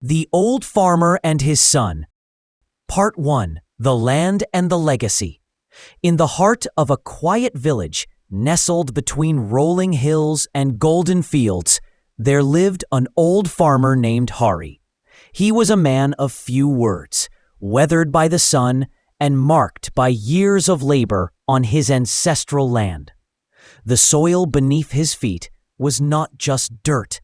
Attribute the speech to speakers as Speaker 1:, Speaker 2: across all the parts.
Speaker 1: The Old Farmer and His Son. Part 1. The Land and the Legacy. In the heart of a quiet village, nestled between rolling hills and golden fields, there lived an old farmer named Hari. He was a man of few words, weathered by the sun and marked by years of labor on his ancestral land. The soil beneath his feet was not just dirt.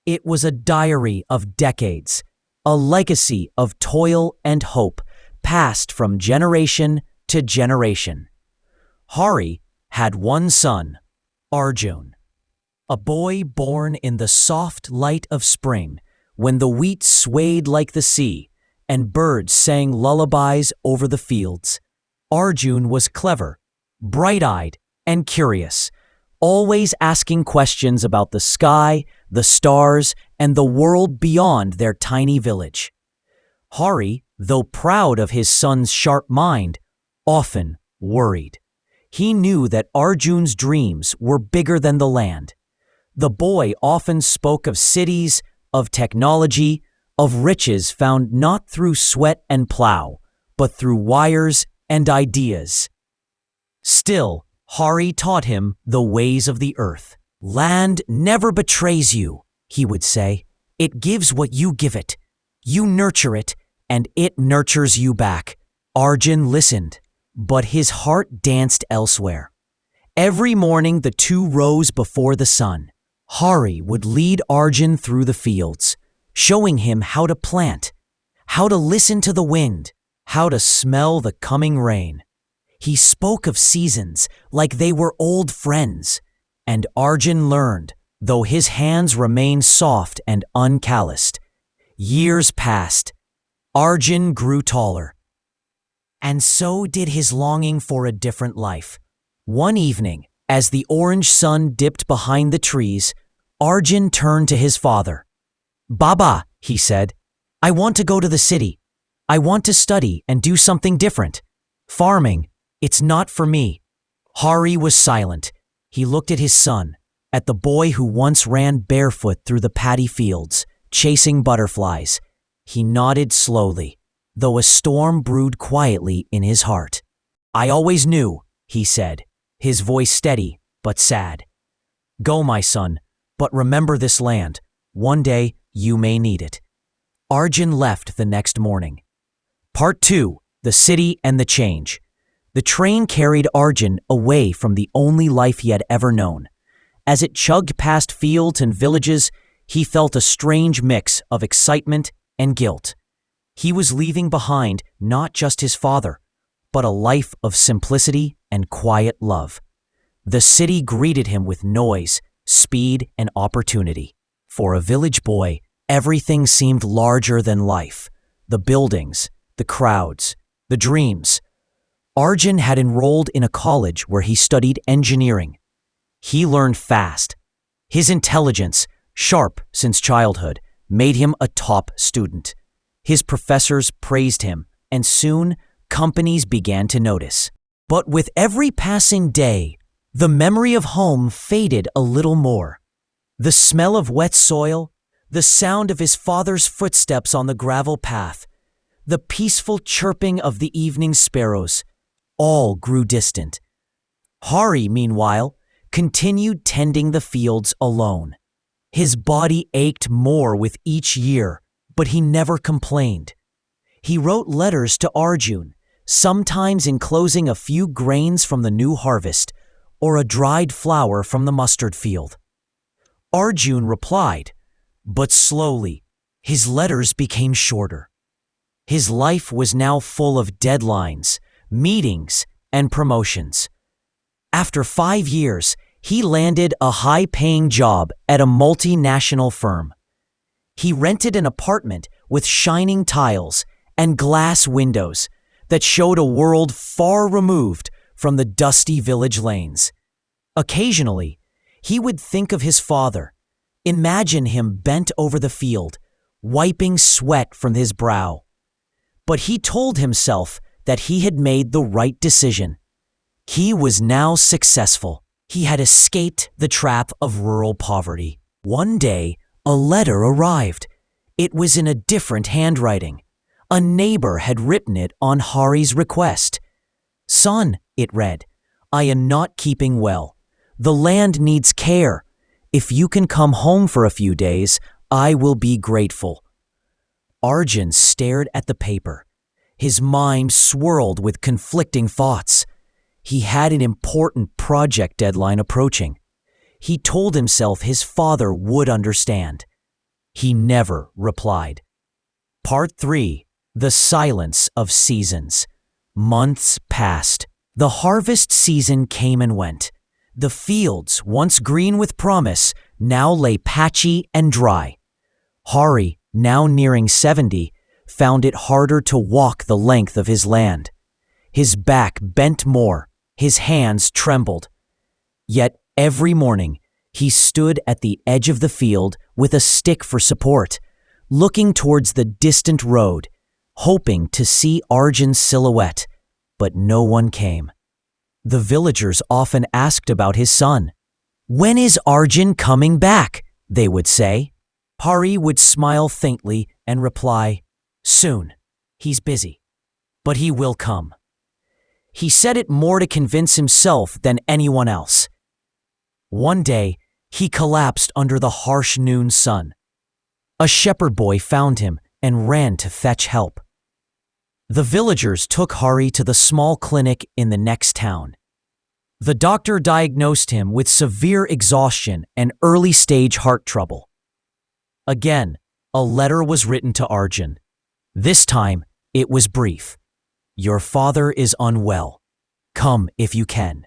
Speaker 1: It was a diary of decades, a legacy of toil and hope passed from generation to generation. Hari had one son, Arjun, a boy born in the soft light of spring when the wheat swayed like the sea and birds sang lullabies over the fields. Arjun was clever, bright-eyed, and curious, always asking questions about the sky, the stars, and the world beyond their tiny village. Hari, though proud of his son's sharp mind, often worried. He knew that Arjun's dreams were bigger than the land. The boy often spoke of cities, of technology, of riches found not through sweat and plow, but through wires and ideas. Still, Hari taught him the ways of the earth. "Land never betrays you," he would say. "It gives what you give it. You nurture it, and it nurtures you back." Arjun listened, but his heart danced elsewhere. Every morning the two rose before the sun. Hari would lead Arjun through the fields, showing him how to plant, how to listen to the wind, how to smell the coming rain. He spoke of seasons like they were old friends, and Arjun learned, though his hands remained soft and uncalloused. Years passed. Arjun grew taller. And so did his longing for a different life. One evening, as the orange sun dipped behind the trees, Arjun turned to his father. "Baba," he said, "I want to go to the city. I want to study and do something different. Farming, it's not for me." Hari was silent. He looked at his son, at the boy who once ran barefoot through the paddy fields, chasing butterflies. He nodded slowly, though a storm brewed quietly in his heart. "I always knew," he said, his voice steady but sad. "Go, my son, but remember this land. One day you may need it." Arjun left the next morning. Part 2. The City and the Change. The train carried Arjun away from the only life he had ever known. As it chugged past fields and villages, he felt a strange mix of excitement and guilt. He was leaving behind not just his father, but a life of simplicity and quiet love. The city greeted him with noise, speed, and opportunity. For a village boy, everything seemed larger than life. The buildings, the crowds, the dreams. Arjun had enrolled in a college where he studied engineering. He learned fast. His intelligence, sharp since childhood, made him a top student. His professors praised him, and soon companies began to notice. But with every passing day, the memory of home faded a little more. The smell of wet soil, the sound of his father's footsteps on the gravel path, the peaceful chirping of the evening sparrows, all grew distant. Hari, meanwhile, continued tending the fields alone. His body ached more with each year, but he never complained. He wrote letters to Arjun, sometimes enclosing a few grains from the new harvest or a dried flower from the mustard field. Arjun replied, but slowly. His letters became shorter. His life was now full of deadlines, meetings, and promotions. After 5 years, he landed a high-paying job at a multinational firm. He rented an apartment with shining tiles and glass windows that showed a world far removed from the dusty village lanes. Occasionally, he would think of his father, imagine him bent over the field, wiping sweat from his brow. But he told himself that he had made the right decision. He was now successful. He had escaped the trap of rural poverty. One day, a letter arrived. It was in a different handwriting. A neighbor had written it on Hari's request. "Son," it read, "I am not keeping well. The land needs care. If you can come home for a few days, I will be grateful." Arjun stared at the paper. His mind swirled with conflicting thoughts. He had an important project deadline approaching. He told himself his father would understand. He never replied. Part 3. The Silence of Seasons. Months passed. The harvest season came and went. The fields, once green with promise, now lay patchy and dry. Hari, now nearing 70, found it harder to walk the length of his land. His back bent more, his hands trembled. Yet every morning, he stood at the edge of the field with a stick for support, looking towards the distant road, hoping to see Arjun's silhouette, but no one came. The villagers often asked about his son. "When is Arjun coming back?" they would say. Hari would smile faintly and reply, "Soon. He's busy. But he will come." He said it more to convince himself than anyone else. One day, he collapsed under the harsh noon sun. A shepherd boy found him and ran to fetch help. The villagers took Hari to the small clinic in the next town. The doctor diagnosed him with severe exhaustion and early-stage heart trouble. Again, a letter was written to Arjun. This time, it was brief. "Your father is unwell. Come if you can."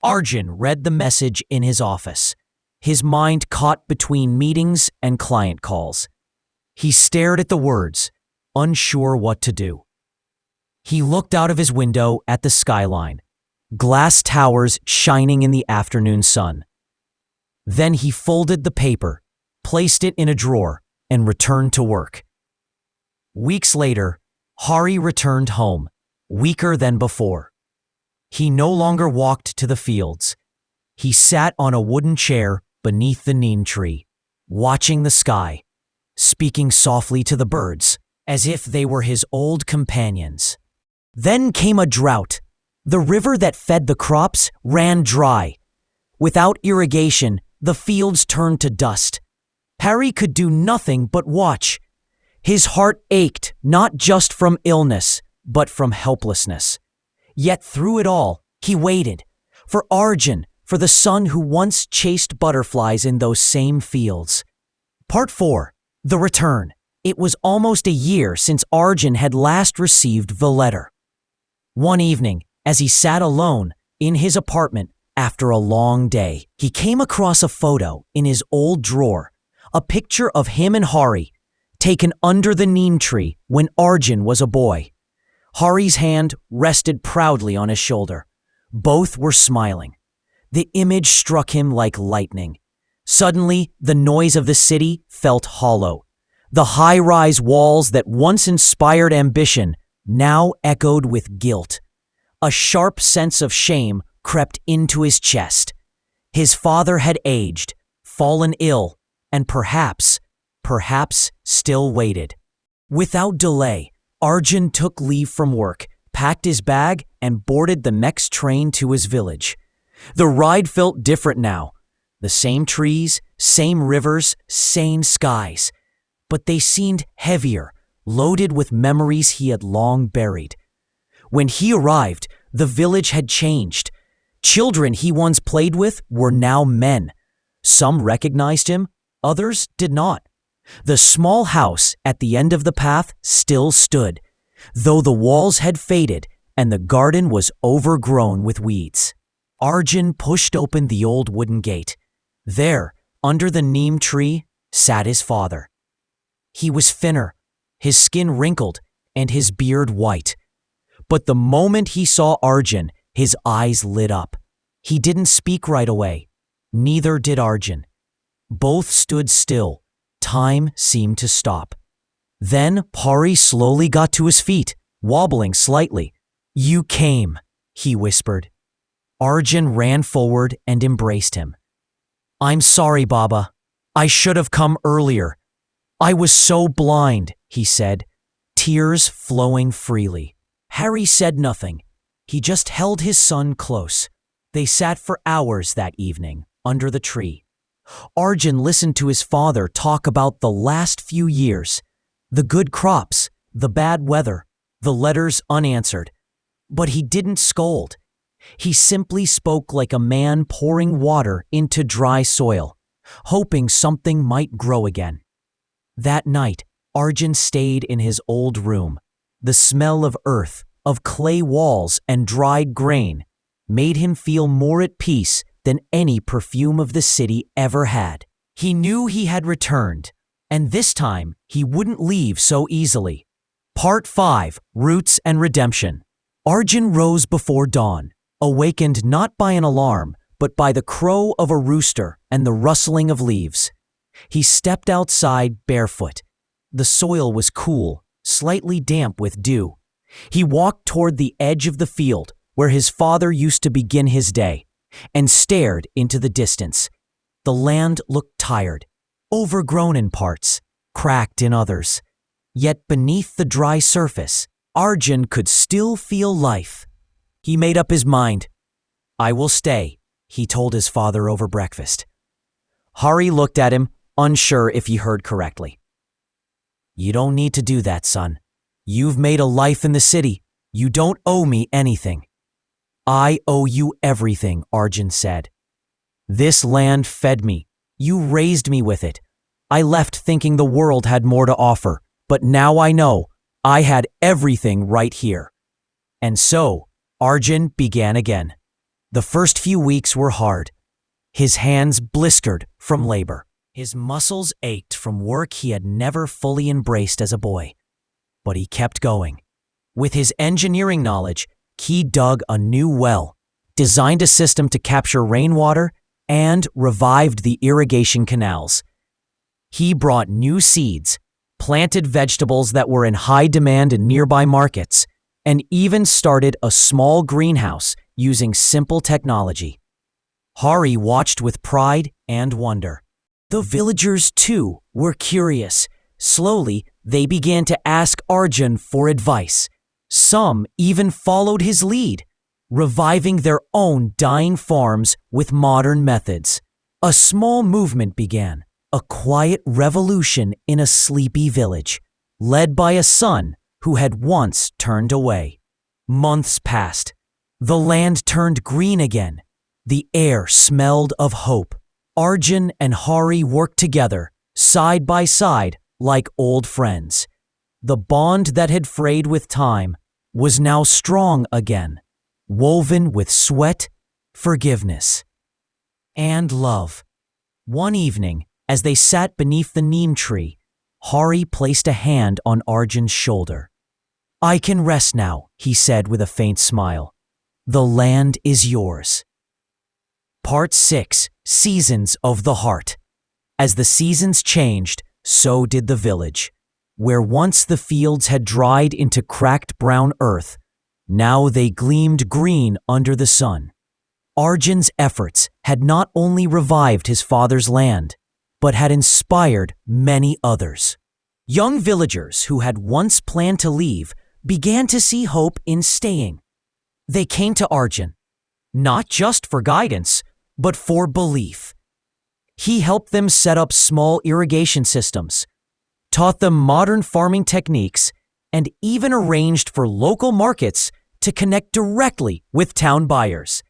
Speaker 1: Arjun read the message in his office, his mind caught between meetings and client calls. He stared at the words, unsure what to do. He looked out of his window at the skyline, glass towers shining in the afternoon sun. Then he folded the paper, placed it in a drawer, and returned to work. Weeks later, Hari returned home, weaker than before. He no longer walked to the fields. He sat on a wooden chair beneath the neem tree, watching the sky, speaking softly to the birds, as if they were his old companions. Then came a drought. The river that fed the crops ran dry. Without irrigation, the fields turned to dust. Hari could do nothing but watch. His heart ached not just from illness, but from helplessness. Yet through it all, he waited. For Arjun, for the son who once chased butterflies in those same fields. Part 4. The Return. It was almost a year since Arjun had last received the letter. One evening, as he sat alone in his apartment after a long day, he came across a photo in his old drawer, a picture of him and Hari, taken under the neem tree when Arjun was a boy. Hari's hand rested proudly on his shoulder. Both were smiling. The image struck him like lightning. Suddenly, the noise of the city felt hollow. The high-rise walls that once inspired ambition now echoed with guilt. A sharp sense of shame crept into his chest. His father had aged, fallen ill, and perhaps still waited. Without delay, Arjun took leave from work, packed his bag, and boarded the next train to his village. The ride felt different now. The same trees, same rivers, same skies. But they seemed heavier, loaded with memories he had long buried. When he arrived, the village had changed. Children he once played with were now men. Some recognized him, others did not. The small house at the end of the path still stood, though the walls had faded and the garden was overgrown with weeds. Arjun pushed open the old wooden gate. There, under the neem tree, sat his father. He was thinner, his skin wrinkled, and his beard white. But the moment he saw Arjun, his eyes lit up. He didn't speak right away. Neither did Arjun. Both stood still. Time seemed to stop. Then Hari slowly got to his feet, wobbling slightly. "You came," he whispered. Arjun ran forward and embraced him. "I'm sorry, Baba. I should have come earlier. "I was so blind," he said, tears flowing freely. Harry said nothing. He just held his son close. They sat for hours that evening, under the tree. Arjun listened to his father talk about the last few years, the good crops, the bad weather, the letters unanswered. But he didn't scold. He simply spoke like a man pouring water into dry soil, hoping something might grow again. That night, Arjun stayed in his old room. The smell of earth, of clay walls and dried grain, made him feel more at peace than any perfume of the city ever had. He knew he had returned, and this time he wouldn't leave so easily. Part 5, Roots and Redemption. Arjun rose before dawn, awakened not by an alarm, but by the crow of a rooster and the rustling of leaves. He stepped outside barefoot. The soil was cool, slightly damp with dew. He walked toward the edge of the field where his father used to begin his day, and stared into the distance. The land looked tired, overgrown in parts, cracked in others. Yet beneath the dry surface, Arjun could still feel life. He made up his mind. "I will stay," he told his father over breakfast. Hari looked at him, unsure if he heard correctly. "You don't need to do that, son. You've made a life in the city. You don't owe me anything." "I owe you everything," Arjun said. "This land fed me. You raised me with it. I left thinking the world had more to offer, but now I know I had everything right here." And so, Arjun began again. The first few weeks were hard. His hands blistered from labor. His muscles ached from work he had never fully embraced as a boy. But he kept going. With his engineering knowledge, he dug a new well, designed a system to capture rainwater, and revived the irrigation canals. He brought new seeds, planted vegetables that were in high demand in nearby markets, and even started a small greenhouse using simple technology. Hari watched with pride and wonder. The villagers, too, were curious. Slowly, they began to ask Arjun for advice. Some even followed his lead, reviving their own dying farms with modern methods. A small movement began, a quiet revolution in a sleepy village, led by a son who had once turned away. Months passed. The land turned green again. The air smelled of hope. Arjun and Hari worked together, side by side, like old friends. The bond that had frayed with time was now strong again, woven with sweat, forgiveness, and love. One evening, as they sat beneath the neem tree, Hari placed a hand on Arjun's shoulder. "I can rest now," he said with a faint smile. "The land is yours." Part 6, Seasons of the Heart. As the seasons changed, so did the village. Where once the fields had dried into cracked brown earth, now they gleamed green under the sun. Arjun's efforts had not only revived his father's land, but had inspired many others. Young villagers who had once planned to leave began to see hope in staying. They came to Arjun, not just for guidance, but for belief. He helped them set up small irrigation systems, taught them modern farming techniques, and even arranged for local markets to connect directly with town buyers.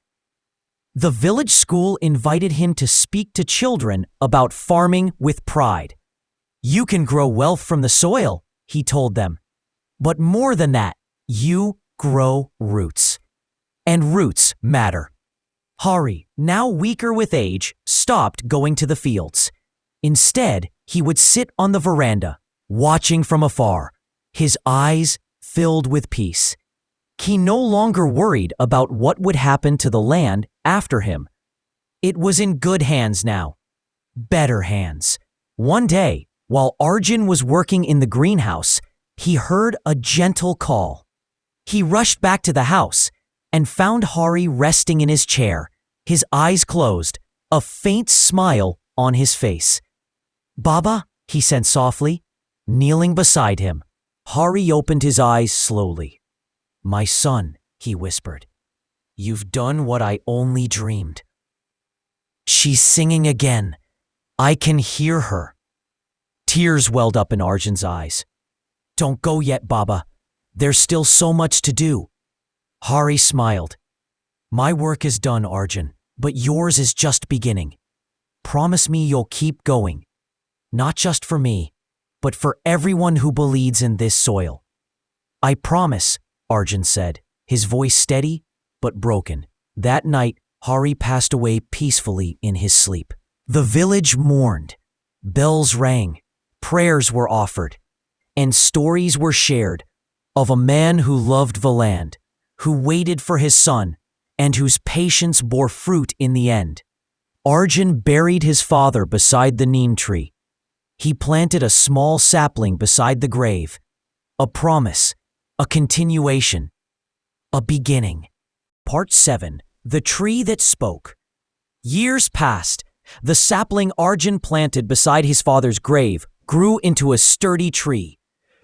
Speaker 1: The village school invited him to speak to children about farming with pride. "You can grow wealth from the soil," he told them. "But more than that, you grow roots. And roots matter." Hari, now weaker with age, stopped going to the fields. Instead, he would sit on the veranda, watching from afar, his eyes filled with peace. He no longer worried about what would happen to the land after him. It was in good hands now. Better hands. One day, while Arjun was working in the greenhouse, he heard a gentle call. He rushed back to the house and found Hari resting in his chair, his eyes closed, a faint smile on his face. "Baba," he said softly, kneeling beside him. Hari opened his eyes slowly. My son, he whispered, you've done what I only dreamed. She's singing again. I can hear her. Tears welled up in Arjun's eyes. Don't go yet, Baba. There's still so much to do. Hari smiled. My work is done, Arjun, but yours is just beginning. Promise me you'll keep going. Not just for me, but for everyone who believes in this soil. I promise, Arjun said, his voice steady but broken. That night, Hari passed away peacefully in his sleep. The village mourned. Bells rang, prayers were offered, and stories were shared of a man who loved the land, who waited for his son, and whose patience bore fruit in the end. Arjun buried his father beside the neem tree. He planted a small sapling beside the grave, a promise, a continuation, a beginning. Part 7. The Tree That Spoke. Years passed. The sapling Arjun planted beside his father's grave grew into a sturdy tree.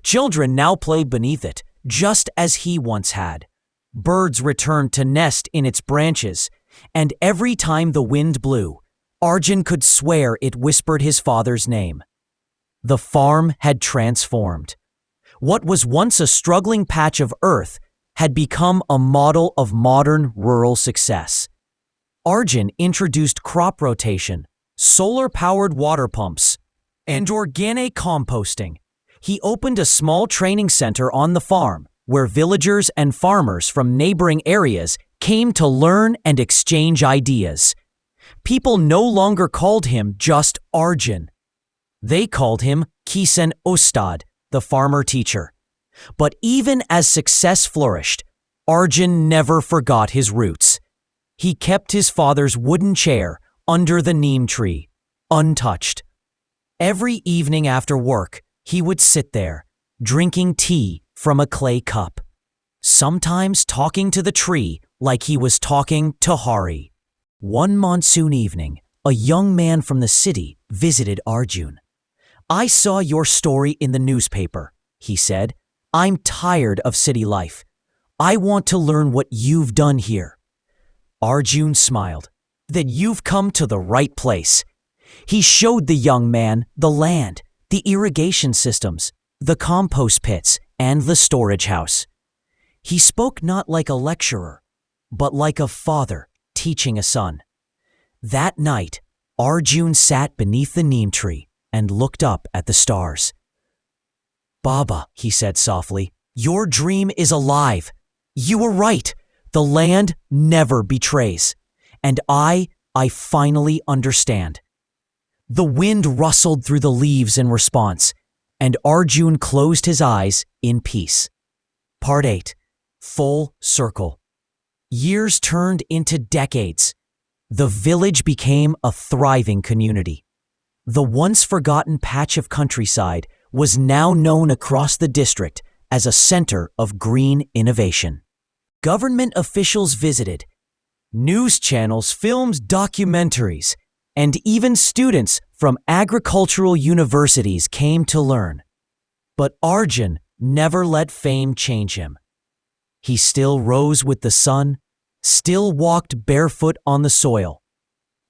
Speaker 1: Children now played beneath it, just as he once had. Birds returned to nest in its branches, and every time the wind blew, Arjun could swear it whispered his father's name. The farm had transformed. What was once a struggling patch of earth had become a model of modern rural success. Arjun introduced crop rotation, solar-powered water pumps, and organic composting. He opened a small training center on the farm where villagers and farmers from neighboring areas came to learn and exchange ideas. People no longer called him just Arjun. They called him Kisan Ostad, the farmer teacher. But even as success flourished, Arjun never forgot his roots. He kept his father's wooden chair under the neem tree, untouched. Every evening after work, he would sit there, drinking tea from a clay cup, sometimes talking to the tree like he was talking to Hari. One monsoon evening, a young man from the city visited Arjun. I saw your story in the newspaper, he said. I'm tired of city life. I want to learn what you've done here. Arjun smiled. Then you've come to the right place. He showed the young man the land, the irrigation systems, the compost pits, and the storage house. He spoke not like a lecturer, but like a father teaching a son. That night, Arjun sat beneath the neem tree and looked up at the stars. Baba, he said softly, your dream is alive. You were right. The land never betrays. And I finally understand. The wind rustled through the leaves in response, and Arjun closed his eyes in peace. Part 8. Full circle. Years turned into decades. The village became a thriving community. The once forgotten patch of countryside was now known across the district as a center of green innovation. Government officials visited. News channels filmed documentaries, and even students from agricultural universities came to learn. But Arjun never let fame change him. He still rose with the sun, still walked barefoot on the soil,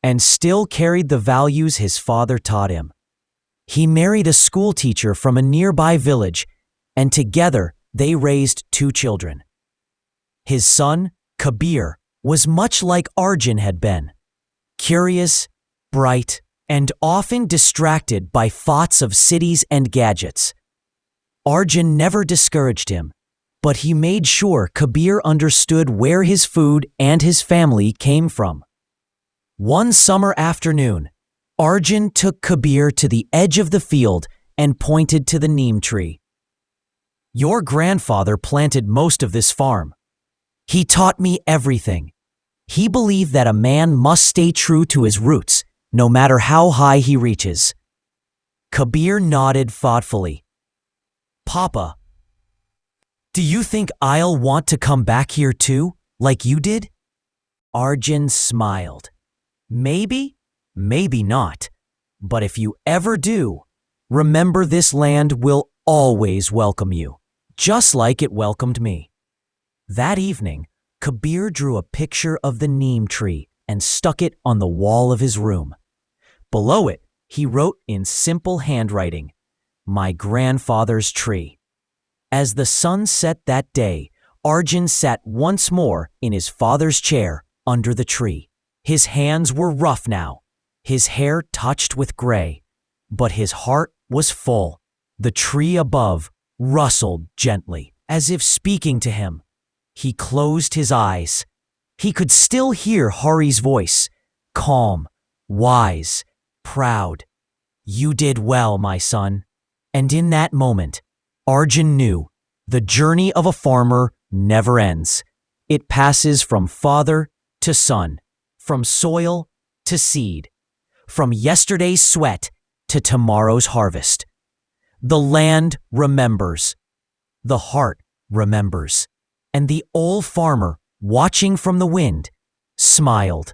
Speaker 1: and still carried the values his father taught him. He married a school teacher from a nearby village, and together they raised 2 children. His son, Kabir, was much like Arjun had been, curious, bright, and often distracted by thoughts of cities and gadgets. Arjun never discouraged him, but he made sure Kabir understood where his food and his family came from. One summer afternoon, Arjun took Kabir to the edge of the field and pointed to the neem tree. Your grandfather planted most of this farm. He taught me everything. He believed that a man must stay true to his roots, no matter how high he reaches. Kabir nodded thoughtfully. Papa, do you think I'll want to come back here too, like you did? Arjun smiled. Maybe, maybe not. But if you ever do, Remember, this land will always welcome you, just like it welcomed me." That evening, Kabir drew a picture of the neem tree and stuck it on the wall of his room. Below it, he wrote in simple handwriting, "My grandfather's tree." As the sun set that day, Arjun sat once more in his father's chair under the tree. His hands were rough now, his hair touched with gray, but his heart was full. The tree above rustled gently, as if speaking to him. He closed his eyes. He could still hear Hari's voice, calm, wise, proud. "You did well, my son." And in that moment, Arjun knew the journey of a farmer never ends. It passes from father to son, from soil to seed, from yesterday's sweat to tomorrow's harvest. The land remembers, the heart remembers, and the old farmer, watching from the wind, smiled.